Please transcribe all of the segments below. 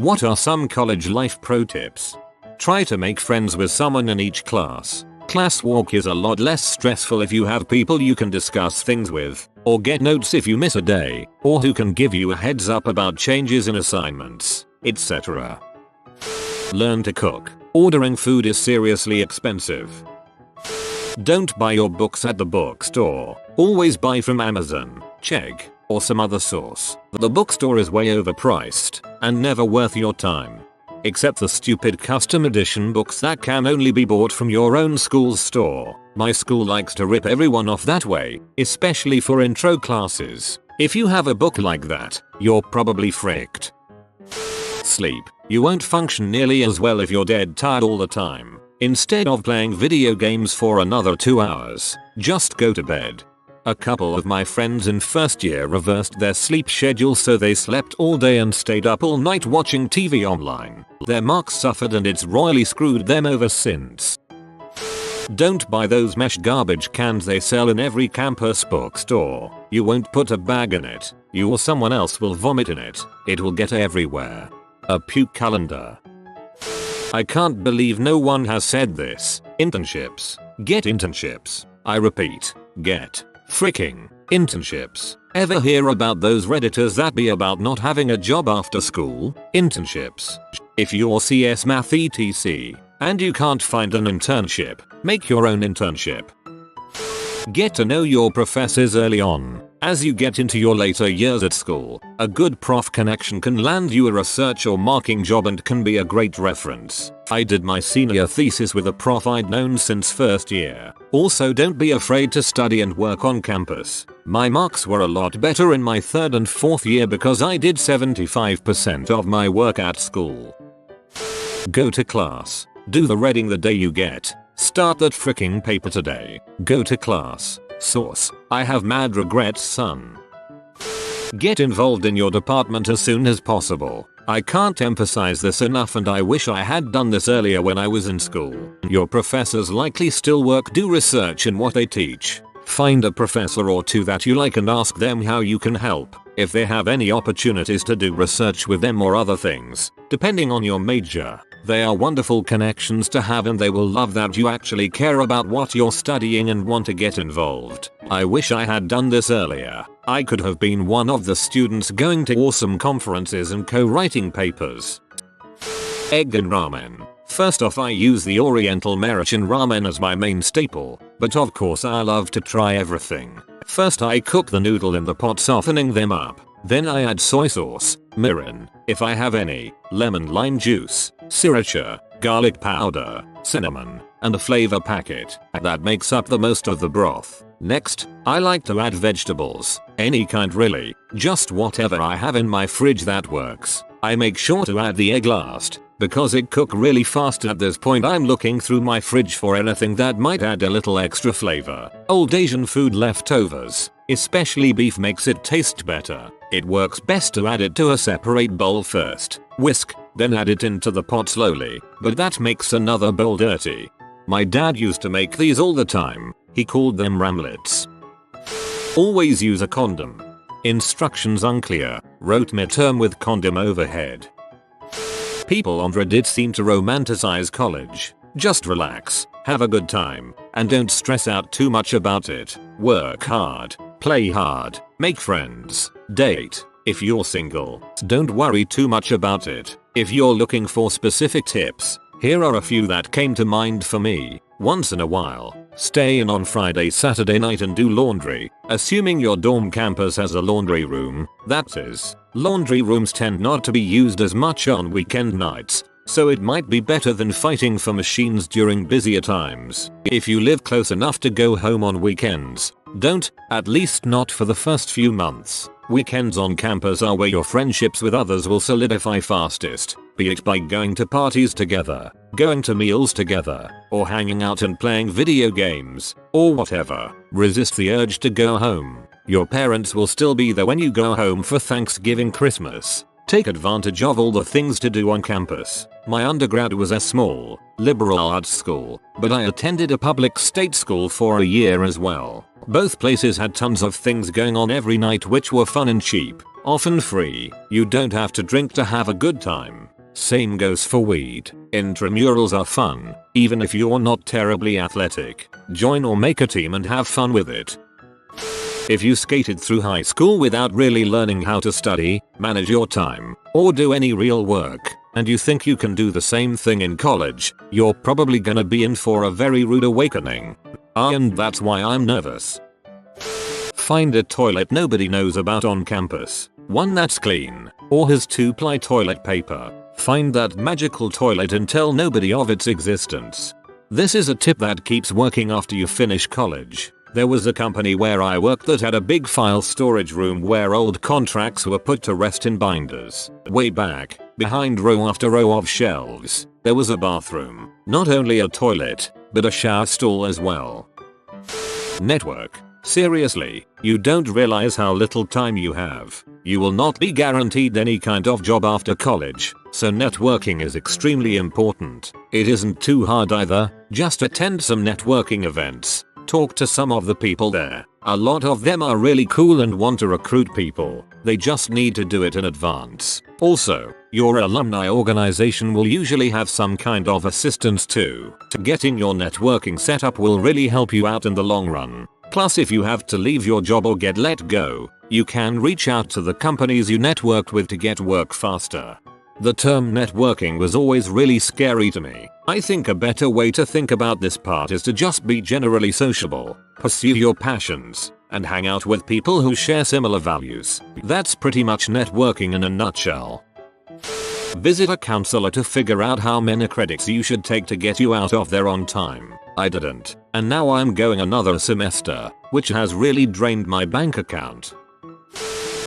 What are some college life pro tips? Try to make friends with someone in each class. Class walk is a lot less stressful if you have people you can discuss things with, or get notes if you miss a day, or who can give you a heads up about changes in assignments, etc. Learn to cook. Ordering food is seriously expensive. Don't buy your books at the bookstore. Always buy from Amazon, Chegg, or some other source. The bookstore is way overpriced and never worth your time. Except the stupid custom edition books that can only be bought from your own school's store. My school likes to rip everyone off that way, especially for intro classes. If you have a book like that, you're probably fricked. Sleep. You won't function nearly as well if you're dead tired all the time. Instead of playing video games for another 2 hours, just go to bed. A couple of my friends in first year reversed their sleep schedule so they slept all day and stayed up all night watching TV online. Their marks suffered and it's royally screwed them over since. Don't buy those mesh garbage cans they sell in every campus bookstore. You won't put a bag in it. You or someone else will vomit in it. It will get everywhere. A puke calendar. I can't believe no one has said this. Internships. Get internships. I repeat, get freaking internships. Ever hear about those redditors that be about not having a job after school? Internships. If you're CS Math etc. and you can't find an internship, make your own internship. Get to know your professors early on. As you get into your later years at school, a good prof connection can land you a research or marking job and can be a great reference. I did my senior thesis with a prof I'd known since first year. Also, don't be afraid to study and work on campus. My marks were a lot better in my third and fourth year because I did 75% of my work at school. Go to class. Do the reading the day you get. Start that freaking paper today. Go to class. Source: I have mad regrets, son. Get involved in your department as soon as possible. I can't emphasize this enough and I wish I had done this earlier when I was in school. Your professors likely still work. Do research in what they teach. Find a professor or two that you like and ask them how you can help. If they have any opportunities to do research with them or other things, depending on your major. They are wonderful connections to have and they will love that you actually care about what you're studying and want to get involved. I wish I had done this earlier. I could have been one of the students going to awesome conferences and co-writing papers. Egg and ramen. First off, I use the Oriental Maruchan ramen as my main staple, but of course I love to try everything. First I cook the noodle in the pot, softening them up. Then I add soy sauce, mirin, if I have any, lemon lime juice, sriracha, garlic powder, cinnamon, and a flavor packet. That makes up the most of the broth. Next, I like to add vegetables. Any kind really, just whatever I have in my fridge that works. I make sure to add the egg last, because it cooks really fast. At this point I'm looking through my fridge for anything that might add a little extra flavor. Old Asian food leftovers, especially beef, makes it taste better. It works best to add it to a separate bowl first, whisk, then add it into the pot slowly, but that makes another bowl dirty. My dad used to make these all the time. He called them ramlets. Always use a condom. Instructions unclear. Wrote midterm with condom overhead. People on Reddit seem to romanticize college. Just relax, have a good time, and don't stress out too much about it. Work hard, play hard, make friends, date. If you're single, don't worry too much about it. If you're looking for specific tips, here are a few that came to mind for me. Once in a while, stay in on Friday, Saturday night and do laundry, assuming your dorm campus has a laundry room. That is, laundry rooms tend not to be used as much on weekend nights, so it might be better than fighting for machines during busier times. If you live close enough to go home on weekends, don't, at least not for the first few months. Weekends on campus are where your friendships with others will solidify fastest, be it by going to parties together, going to meals together, or hanging out and playing video games, or whatever. Resist the urge to go home. Your parents will still be there when you go home for Thanksgiving, Christmas. Take advantage of all the things to do on campus. My undergrad was a small, liberal arts school, but I attended a public state school for a year as well. Both places had tons of things going on every night which were fun and cheap, often free. You don't have to drink to have a good time. Same goes for weed. Intramurals are fun, even if you're not terribly athletic. Join or make a team and have fun with it. If you skated through high school without really learning how to study, manage your time, or do any real work, and you think you can do the same thing in college, you're probably gonna be in for a very rude awakening. And that's why I'm nervous. Find a toilet nobody knows about on campus. One that's clean, or has 2-ply toilet paper. Find that magical toilet and tell nobody of its existence. This is a tip that keeps working after you finish college. There was a company where I worked that had a big file storage room where old contracts were put to rest in binders. Way back, behind row after row of shelves, there was a bathroom. Not only a toilet, but a shower stall as well. Network. Seriously, you don't realize how little time you have. You will not be guaranteed any kind of job after college, so networking is extremely important. It isn't too hard either, just attend some networking events. Talk to some of the people there. A lot of them are really cool and want to recruit people. They just need to do it in advance. Also, your alumni organization will usually have some kind of assistance too. Getting your networking set up will really help you out in the long run. Plus, if you have to leave your job or get let go, you can reach out to the companies you networked with to get work faster. The term networking was always really scary to me. I think a better way to think about this part is to just be generally sociable, pursue your passions, and hang out with people who share similar values. That's pretty much networking in a nutshell. Visit a counselor to figure out how many credits you should take to get you out of there on time. I didn't, and now I'm going another semester, which has really drained my bank account.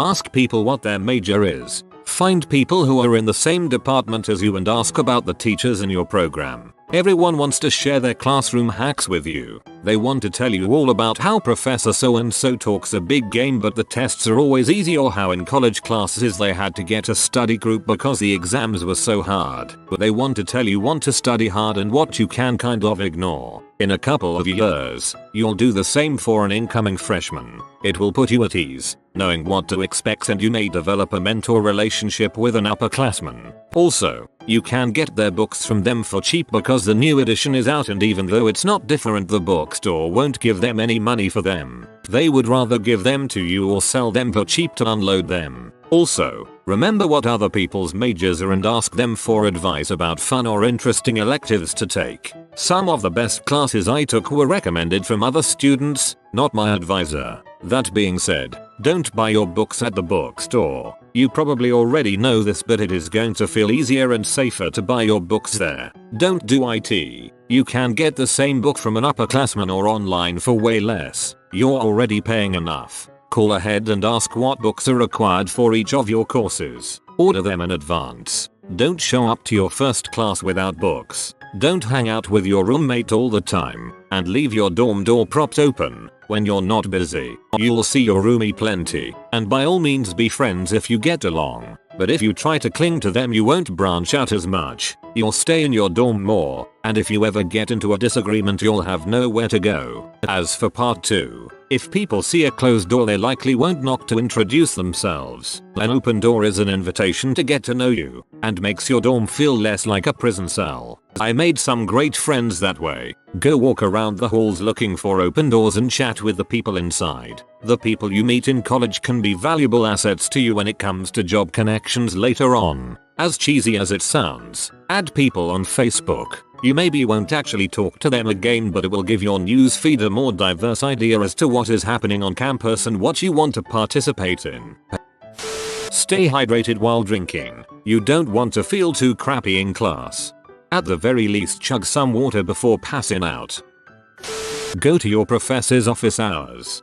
Ask people what their major is. Find people who are in the same department as you and ask about the teachers in your program. Everyone wants to share their classroom hacks with you. They want to tell you all about how Professor so-and-so talks a big game but the tests are always easy, or how in college classes they had to get a study group because the exams were so hard. But they want to tell you when to study hard and what you can kind of ignore. In a couple of years, you'll do the same for an incoming freshman. It will put you at ease, knowing what to expect, and you may develop a mentor relationship with an upperclassman. Also, you can get their books from them for cheap because the new edition is out, and even though it's not different, the bookstore won't give them any money for them. They would rather give them to you or sell them for cheap to unload them. Also, remember what other people's majors are and ask them for advice about fun or interesting electives to take. Some of the best classes I took were recommended from other students, not my advisor. That being said, don't buy your books at the bookstore. You probably already know this, but it is going to feel easier and safer to buy your books there. Don't do IT. You can get the same book from an upperclassman or online for way less. You're already paying enough. Call ahead and ask what books are required for each of your courses. Order them in advance. Don't show up to your first class without books. Don't hang out with your roommate all the time, and leave your dorm door propped open when you're not busy. You'll see your roomie plenty, and by all means be friends if you get along. But if you try to cling to them, you won't branch out as much. You'll stay in your dorm more, and if you ever get into a disagreement, you'll have nowhere to go. As for part 2, if people see a closed door, they likely won't knock to introduce themselves. An open door is an invitation to get to know you, and makes your dorm feel less like a prison cell. I made some great friends that way. Go walk around the halls looking for open doors and chat with the people inside. The people you meet in college can be valuable assets to you when it comes to job connections later on. As cheesy as it sounds, add people on Facebook. You maybe won't actually talk to them again, but it will give your news feed a more diverse idea as to what is happening on campus and what you want to participate in. Stay hydrated while drinking. You don't want to feel too crappy in class. At the very least, chug some water before passing out. Go to your professor's office hours.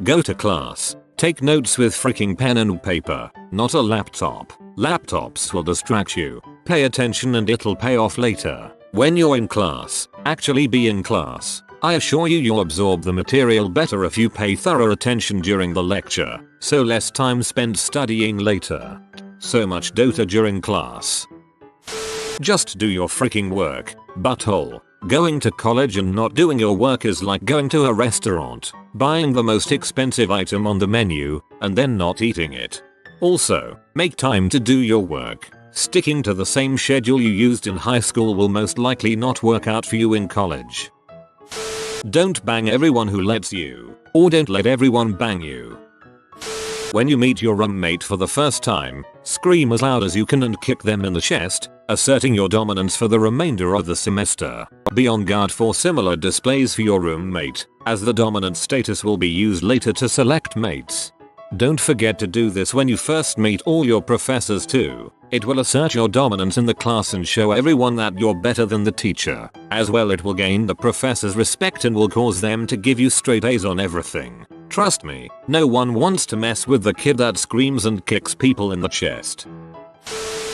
Go to class. Take notes with freaking pen and paper, not a laptop. Laptops will distract you. Pay attention and it'll pay off later. When you're in class, actually be in class. I assure you, you'll absorb the material better if you pay thorough attention during the lecture, so less time spent studying later. So much Dota during class. Just do your freaking work, butthole. Going to college and not doing your work is like going to a restaurant, buying the most expensive item on the menu, and then not eating it. Also, make time to do your work. Sticking to the same schedule you used in high school will most likely not work out for you in college. Don't bang everyone who lets you, or don't let everyone bang you. When you meet your roommate for the first time, scream as loud as you can and kick them in the chest, asserting your dominance for the remainder of the semester. Be on guard for similar displays for your roommate, as the dominant status will be used later to select mates. Don't forget to do this when you first meet all your professors too. It will assert your dominance in the class and show everyone that you're better than the teacher. As well, it will gain the professor's respect and will cause them to give you straight A's on everything. Trust me, no one wants to mess with the kid that screams and kicks people in the chest.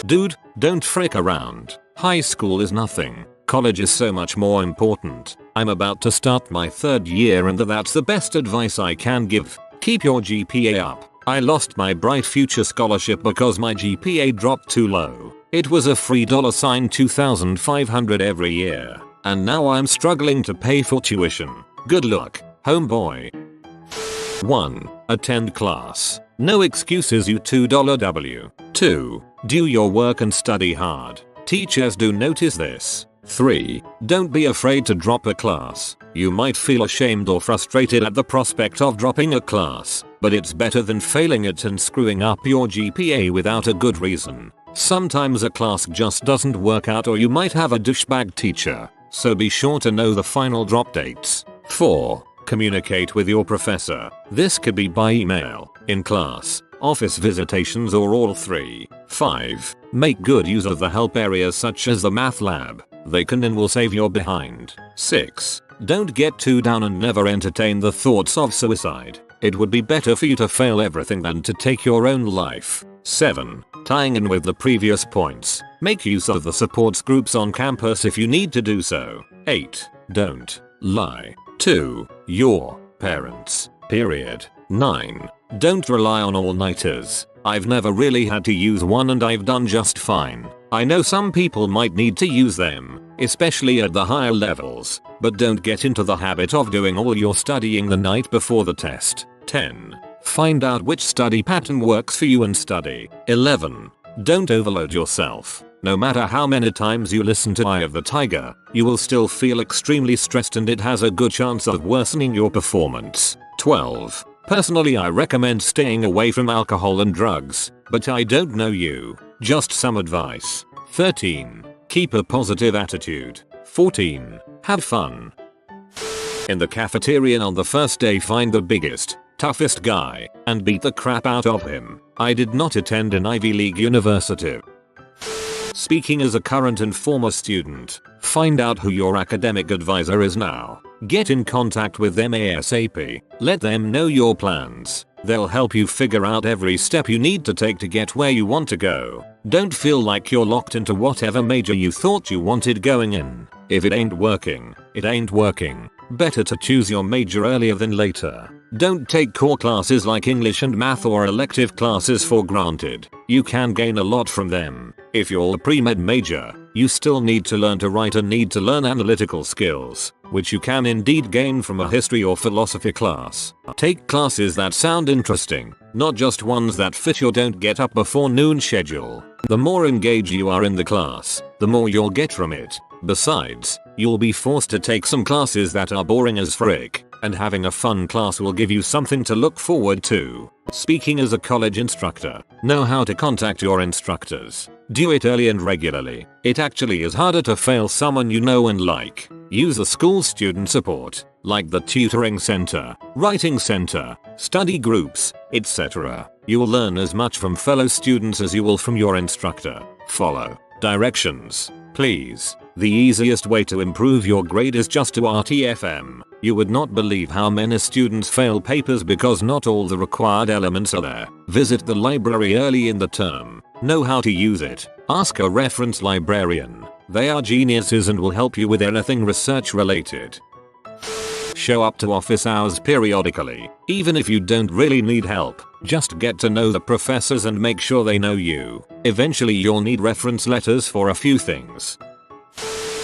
Dude, don't frick around. High school is nothing. College is so much more important. I'm about to start my 3rd year and that's the best advice I can give. Keep your GPA up. I lost my Bright Future scholarship because my GPA dropped too low. It was a free $2,500 every year. And now I'm struggling to pay for tuition. Good luck, homeboy. 1. Attend class. No excuses, you $2W. 2. Do your work and study hard. Teachers do notice this. 3. Don't be afraid to drop a class. You might feel ashamed or frustrated at the prospect of dropping a class, but it's better than failing it and screwing up your GPA without a good reason. Sometimes a class just doesn't work out or you might have a douchebag teacher, so be sure to know the final drop dates. 4. Communicate with your professor. This could be by email, in class, office visitations, or all 3. 5. Make good use of the help areas such as the math lab. They can and will save your behind. 6. Don't get too down and never entertain the thoughts of suicide. It would be better for you to fail everything than to take your own life. 7. Tying in with the previous points, make use of the supports groups on campus if you need to do so. 8. Don't lie to your parents. Period. 9. Don't rely on all-nighters. I've never really had to use one and I've done just fine. I know some people might need to use them, especially at the higher levels, but don't get into the habit of doing all your studying the night before the test. 10. Find out which study pattern works for you and study. 11. Don't overload yourself. No matter how many times you listen to Eye of the Tiger, you will still feel extremely stressed and it has a good chance of worsening your performance. 12. Personally, I recommend staying away from alcohol and drugs, but I don't know you. Just some advice. 13. Keep a positive attitude. 14. Have fun. In the cafeteria on the first day, find the biggest, toughest guy, and beat the crap out of him. I did not attend an Ivy League university. Speaking as a current and former student, find out who your academic advisor is now. Get in contact with them ASAP. Let them know your plans. They'll help you figure out every step you need to take to get where you want to go. Don't feel like you're locked into whatever major you thought you wanted going in. If it ain't working, it ain't working. Better to choose your major earlier than later. Don't take core classes like English and math or elective classes for granted. You can gain a lot from them. If you're a pre-med major, you still need to learn to write and need to learn analytical skills, which you can indeed gain from a history or philosophy class. Take classes that sound interesting, not just ones that fit your don't get up before noon schedule. The more engaged you are in the class, the more you'll get from it. Besides, you'll be forced to take some classes that are boring as frick, and having a fun class will give you something to look forward to. Speaking as a college instructor, know how to contact your instructors. Do it early and regularly. It actually is harder to fail someone you know and like. Use the school student support, like the tutoring center, writing center, study groups, etc. You will learn as much from fellow students as you will from your instructor. Follow directions, please. The easiest way to improve your grade is just to RTFM. You would not believe how many students fail papers because not all the required elements are there. Visit the library early in the term. Know how to use it. Ask a reference librarian. They are geniuses and will help you with anything research related. Show up to office hours periodically. Even if you don't really need help, just get to know the professors and make sure they know you. Eventually you'll need reference letters for a few things.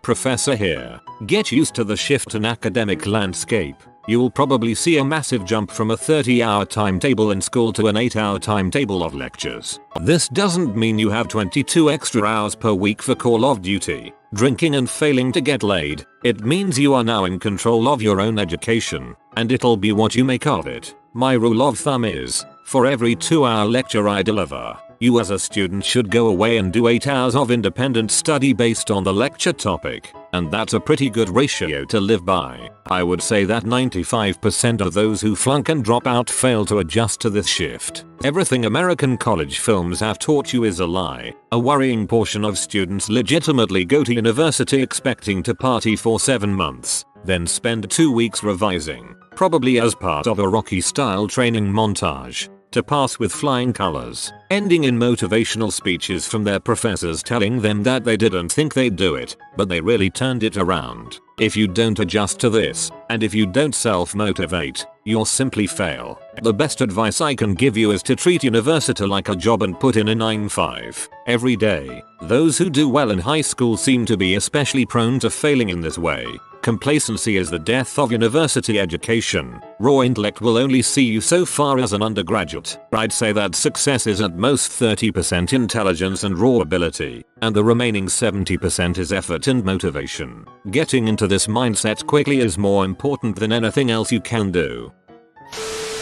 Professor here. Get used to the shift in academic landscape. you will probably see a massive jump from a 30-hour timetable in school to an 8-hour timetable of lectures. This doesn't mean you have 22 extra hours per week for Call of Duty, drinking and failing to get laid. It means you are now in control of your own education, and it'll be what you make of it. My rule of thumb is, for every 2-hour lecture I deliver, you as a student should go away and do 8 hours of independent study based on the lecture topic, and that's a pretty good ratio to live by. I would say that 95% of those who flunk and drop out fail to adjust to this shift. Everything American college films have taught you is a lie. A worrying portion of students legitimately go to university expecting to party for 7 months, then spend 2 weeks revising, probably as part of a Rocky-style training montage, to pass with flying colors, ending in motivational speeches from their professors telling them that they didn't think they'd do it, but they really turned it around. If you don't adjust to this, and if you don't self-motivate, you'll simply fail. The best advice I can give you is to treat university like a job and put in a 9-5 every day. Those who do well in high school seem to be especially prone to failing in this way. Complacency is the death of university education. Raw intellect will only see you so far as an undergraduate. I'd say that success is at most 30% intelligence and raw ability, and the remaining 70% is effort and motivation. Getting into this mindset quickly is more important than anything else you can do.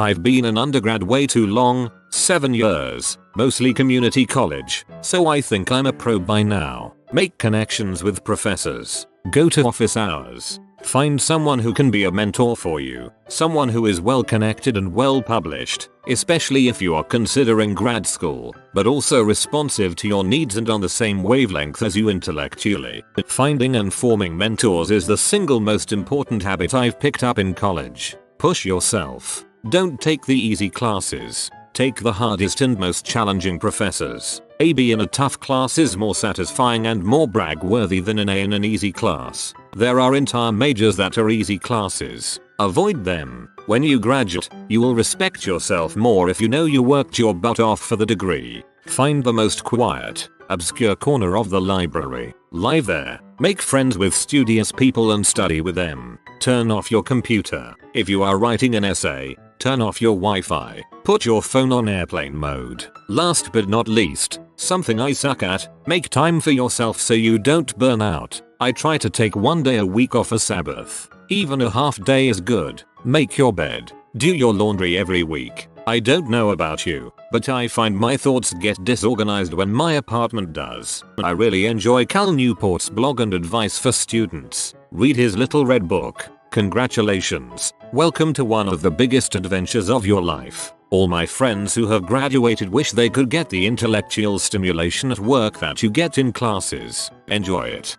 I've been an undergrad way too long, 7 years, mostly community college, so I think I'm a pro by now. Make connections with professors. Go to office hours. Find someone who can be a mentor for you, someone who is well connected and well published, especially if you are considering grad school, but also responsive to your needs and on the same wavelength as you intellectually. Finding and forming mentors is the single most important habit I've picked up in college. Push yourself. Don't take the easy classes. Take the hardest and most challenging professors. A B in a tough class is more satisfying and more brag-worthy than an A in an easy class. There are entire majors that are easy classes. Avoid them. When you graduate, you will respect yourself more if you know you worked your butt off for the degree. Find the most quiet, obscure corner of the library. Lie there. Make friends with studious people and study with them. Turn off your computer. If you are writing an essay, turn off your Wi-Fi. Put your phone on airplane mode. Last but not least, something I suck at, make time for yourself so you don't burn out. I try to take 1 day a week off a Sabbath. Even a half day is good. Make your bed. Do your laundry every week. I don't know about you, but I find my thoughts get disorganized when my apartment does. I really enjoy Cal Newport's blog and advice for students. Read his little red book. Congratulations. Welcome to one of the biggest adventures of your life. All my friends who have graduated wish they could get the intellectual stimulation at work that you get in classes. Enjoy it.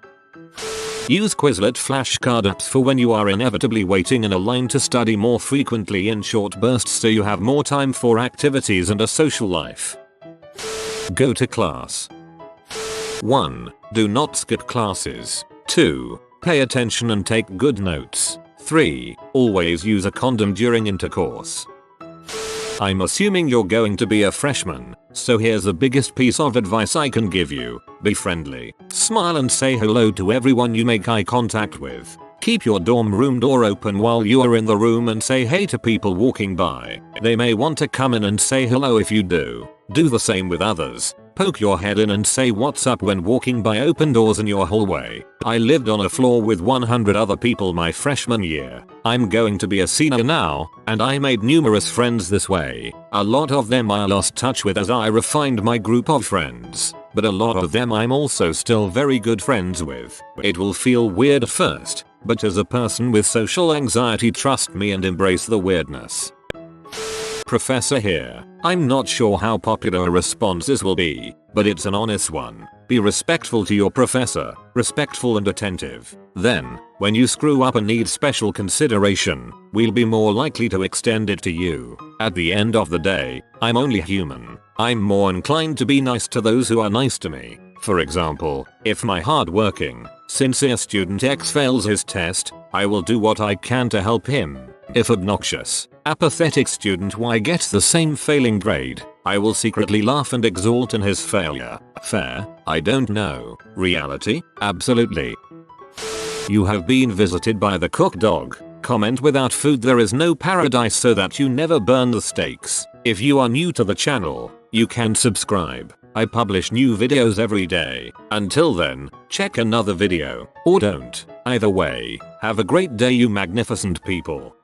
Use Quizlet flashcard apps for when you are inevitably waiting in a line to study more frequently in short bursts so you have more time for activities and a social life. Go to class. 1. Do not skip classes. 2. Pay attention and take good notes. 3. Always use a condom during intercourse. I'm assuming you're going to be a freshman, so here's the biggest piece of advice I can give you. Be friendly. Smile and say hello to everyone you make eye contact with. Keep your dorm room door open while you are in the room and say hey to people walking by. They may want to come in and say hello if you do. Do the same with others. Poke your head in and say what's up when walking by open doors in your hallway. I lived on a floor with 100 other people my freshman year. I'm going to be a senior now, and I made numerous friends this way. A lot of them I lost touch with as I refined my group of friends, but a lot of them I'm also still very good friends with. It will feel weird at first, but as a person with social anxiety, trust me and embrace the weirdness. Professor here. I'm not sure how popular a response this will be, but it's an honest one. Be respectful to your professor, respectful and attentive. Then, when you screw up and need special consideration, we'll be more likely to extend it to you. At the end of the day, I'm only human. I'm more inclined to be nice to those who are nice to me. For example, if my hard-working, sincere student X fails his test, I will do what I can to help him. If obnoxious, apathetic student Y gets the same failing grade, I will secretly laugh and exult in his failure. Fair? I don't know. Reality? Absolutely. You have been visited by the cook dog. comment without food. There is no paradise, so that you never burn the stakes. If you are new to the channel, you can subscribe. I publish new videos every day. Until then, check another video, or don't. Either way, have a great day, you magnificent people.